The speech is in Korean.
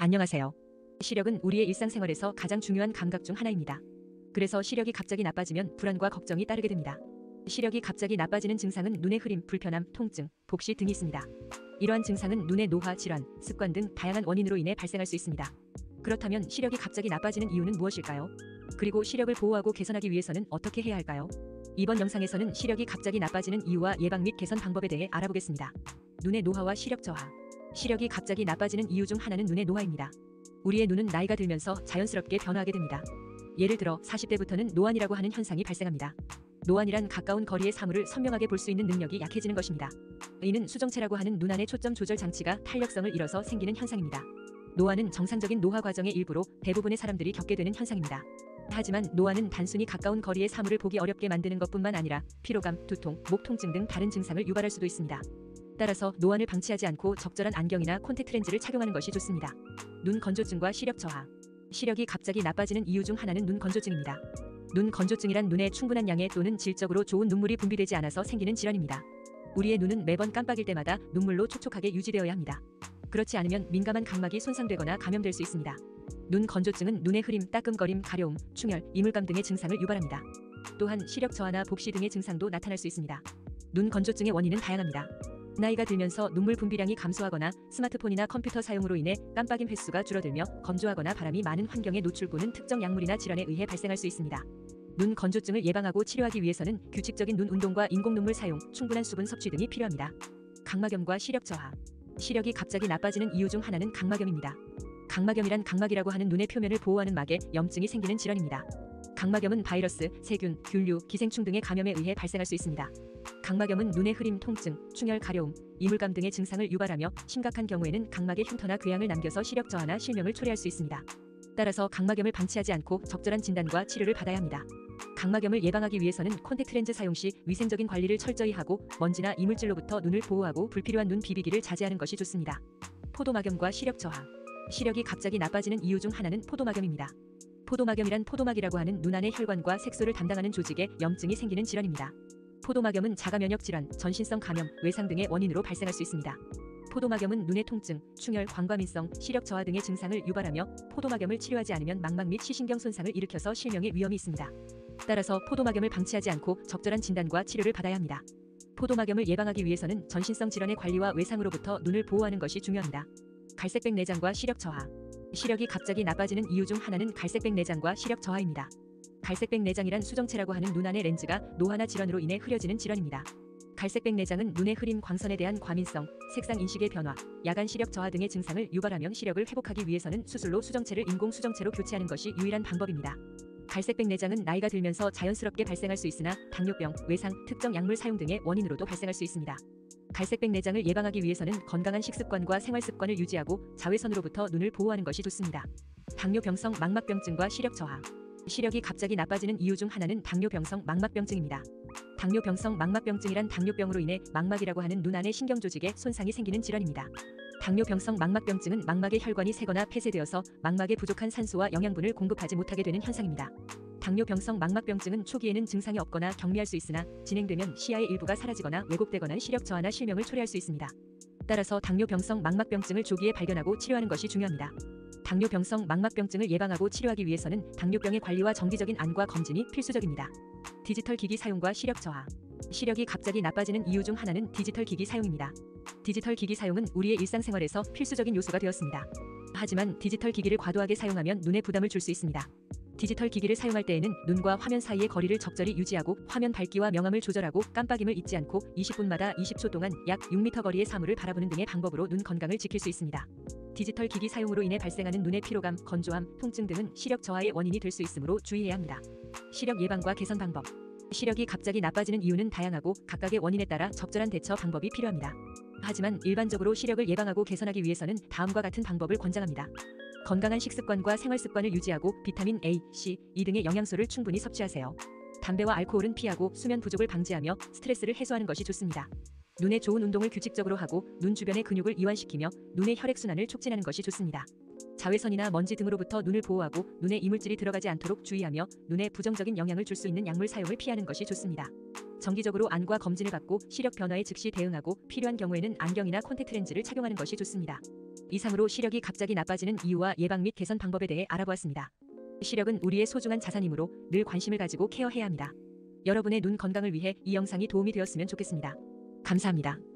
안녕하세요. 시력은 우리의 일상생활에서 가장 중요한 감각 중 하나입니다. 그래서 시력이 갑자기 나빠지면 불안과 걱정이 따르게 됩니다. 시력이 갑자기 나빠지는 증상은 눈의 흐림, 불편함, 통증, 복시 등이 있습니다. 이러한 증상은 눈의 노화, 질환, 습관 등 다양한 원인으로 인해 발생할 수 있습니다. 그렇다면 시력이 갑자기 나빠지는 이유는 무엇일까요? 그리고 시력을 보호하고 개선하기 위해서는 어떻게 해야 할까요? 이번 영상에서는 시력이 갑자기 나빠지는 이유와 예방 및 개선 방법에 대해 알아보겠습니다. 눈의 노화와 시력 저하. 시력이 갑자기 나빠지는 이유 중 하나는 눈의 노화입니다. 우리의 눈은 나이가 들면서 자연스럽게 변화하게 됩니다. 예를 들어 40대부터는 노안이라고 하는 현상이 발생합니다. 노안이란 가까운 거리의 사물을 선명하게 볼 수 있는 능력이 약해지는 것입니다. 이는 수정체라고 하는 눈 안의 초점 조절 장치가 탄력성을 잃어서 생기는 현상입니다. 노안은 정상적인 노화 과정의 일부로 대부분의 사람들이 겪게 되는 현상입니다. 하지만 노안은 단순히 가까운 거리의 사물을 보기 어렵게 만드는 것뿐만 아니라 피로감, 두통, 목 통증 등 다른 증상을 유발할 수도 있습니다. 따라서 노안을 방치하지 않고 적절한 안경이나 콘택트 렌즈를 착용하는 것이 좋습니다. 눈 건조증과 시력 저하. 시력이 갑자기 나빠지는 이유 중 하나는 눈 건조증입니다. 눈 건조증이란 눈에 충분한 양의 또는 질적으로 좋은 눈물이 분비되지 않아서 생기는 질환입니다. 우리의 눈은 매번 깜빡일 때마다 눈물로 촉촉하게 유지되어야 합니다. 그렇지 않으면 민감한 각막이 손상되거나 감염될 수 있습니다. 눈 건조증은 눈의 흐림, 따끔거림, 가려움, 충혈, 이물감 등의 증상을 유발합니다. 또한 시력 저하나 복시 등의 증상도 나타날 수 있습니다. 눈 건조증의 원인은 다양합니다. 나이가 들면서 눈물 분비량이 감소하거나 스마트폰이나 컴퓨터 사용으로 인해 깜빡임 횟수가 줄어들며 건조하거나 바람이 많은 환경에 노출되는 특정 약물이나 질환에 의해 발생할 수 있습니다. 눈 건조증을 예방하고 치료하기 위해서는 규칙적인 눈 운동과 인공 눈물 사용, 충분한 수분 섭취 등이 필요합니다. 각막염과 시력 저하. 시력이 갑자기 나빠지는 이유 중 하나는 각막염입니다. 각막염이란 각막이라고 하는 눈의 표면을 보호하는 막에 염증이 생기는 질환입니다. 각막염은 바이러스, 세균, 균류, 기생충 등의 감염에 의해 발생할 수 있습니다. 각막염은 눈의 흐림, 통증, 충혈, 가려움, 이물감 등의 증상을 유발하며 심각한 경우에는 각막에 흉터나 궤양을 남겨서 시력 저하나 실명을 초래할 수 있습니다. 따라서 각막염을 방치하지 않고 적절한 진단과 치료를 받아야 합니다. 각막염을 예방하기 위해서는 콘택트 렌즈 사용 시 위생적인 관리를 철저히 하고 먼지나 이물질로부터 눈을 보호하고 불필요한 눈 비비기를 자제하는 것이 좋습니다. 포도막염과 시력 저하. 시력이 갑자기 나빠지는 이유 중 하나는 포도막염입니다. 포도막염이란 포도막이라고 하는 눈 안의 혈관과 색소를 담당하는 조직에 염증이 생기는 질환입니다. 포도막염은 자가면역 질환, 전신성 감염, 외상 등의 원인으로 발생할 수 있습니다. 포도막염은 눈의 통증, 충혈, 광과민성, 시력 저하 등의 증상을 유발하며 포도막염을 치료하지 않으면 망막 및 시신경 손상을 일으켜서 실명의 위험이 있습니다. 따라서 포도막염을 방치하지 않고 적절한 진단과 치료를 받아야 합니다. 포도막염을 예방하기 위해서는 전신성 질환의 관리와 외상으로부터 눈을 보호하는 것이 중요합니다. 갈색백 내장과 시력 저하. 시력이 갑자기 나빠지는 이유 중 하나는 갈색백 내장과 시력 저하입니다. 갈색백 내장이란 수정체라고 하는 눈 안의 렌즈가 노화나 질환으로 인해 흐려지는 질환입니다. 갈색백 내장은 눈의 흐림, 광선에 대한 과민성, 색상 인식의 변화, 야간 시력 저하 등의 증상을 유발하며 시력을 회복하기 위해서는 수술로 수정체를 인공 수정체로 교체하는 것이 유일한 방법입니다. 갈색백 내장은 나이가 들면서 자연스럽게 발생할 수 있으나 당뇨병, 외상, 특정 약물 사용 등의 원인으로도 발생할 수 있습니다. 갈색백 내장을 예방하기 위해서는 건강한 식습관과 생활습관을 유지하고 자외선으로부터 눈을 보호하는 것이 좋습니다. 당뇨병성 망막병증과 시력 저하. 시력이 갑자기 나빠지는 이유 중 하나는 당뇨병성 망막병증입니다. 당뇨병성 망막병증이란 당뇨병으로 인해 망막이라고 하는 눈 안의 신경조직에 손상이 생기는 질환입니다. 당뇨병성 망막병증은 망막의 혈관이 새거나 폐쇄되어서 망막에 부족한 산소와 영양분을 공급하지 못하게 되는 현상입니다. 당뇨병성 망막병증은 초기에는 증상이 없거나 경미할 수 있으나 진행되면 시야의 일부가 사라지거나 왜곡되거나 시력 저하나 실명을 초래할 수 있습니다. 따라서 당뇨병성 망막병증을 조기에 발견하고 치료하는 것이 중요합니다. 당뇨병성 망막병증을 예방하고 치료하기 위해서는 당뇨병의 관리와 정기적인 안과 검진이 필수적입니다. 디지털 기기 사용과 시력 저하. 시력이 갑자기 나빠지는 이유 중 하나는 디지털 기기 사용입니다. 디지털 기기 사용은 우리의 일상생활에서 필수적인 요소가 되었습니다. 하지만 디지털 기기를 과도하게 사용하면 눈에 부담을 줄 수 있습니다. 디지털 기기를 사용할 때에는 눈과 화면 사이의 거리를 적절히 유지하고 화면 밝기와 명암을 조절하고 깜빡임을 잊지 않고 20분마다 20초 동안 약 6m 거리의 사물을 바라보는 등의 방법으로 눈 건강을 지킬 수 있습니다. 디지털 기기 사용으로 인해 발생하는 눈의 피로감, 건조함, 통증 등은 시력 저하의 원인이 될 수 있으므로 주의해야 합니다. 시력 예방과 개선 방법. 시력이 갑자기 나빠지는 이유는 다양하고 각각의 원인에 따라 적절한 대처 방법이 필요합니다. 하지만 일반적으로 시력을 예방하고 개선하기 위해서는 다음과 같은 방법을 권장합니다. 건강한 식습관과 생활습관을 유지하고 비타민 A, C, E 등의 영양소를 충분히 섭취하세요. 담배와 알코올은 피하고 수면 부족을 방지하며 스트레스를 해소하는 것이 좋습니다. 눈에 좋은 운동을 규칙적으로 하고 눈 주변의 근육을 이완시키며 눈의 혈액순환을 촉진하는 것이 좋습니다. 자외선이나 먼지 등으로부터 눈을 보호하고 눈에 이물질이 들어가지 않도록 주의하며 눈에 부정적인 영향을 줄 수 있는 약물 사용을 피하는 것이 좋습니다. 정기적으로 안과 검진을 받고 시력 변화에 즉시 대응하고 필요한 경우에는 안경이나 콘택트 렌즈를 착용하는 것이 좋습니다. 이상으로 시력이 갑자기 나빠지는 이유와 예방 및 개선 방법에 대해 알아보았습니다. 시력은 우리의 소중한 자산이므로 늘 관심을 가지고 케어해야 합니다. 여러분의 눈 건강을 위해 이 영상이 도움이 되었으면 좋겠습니다. 감사합니다.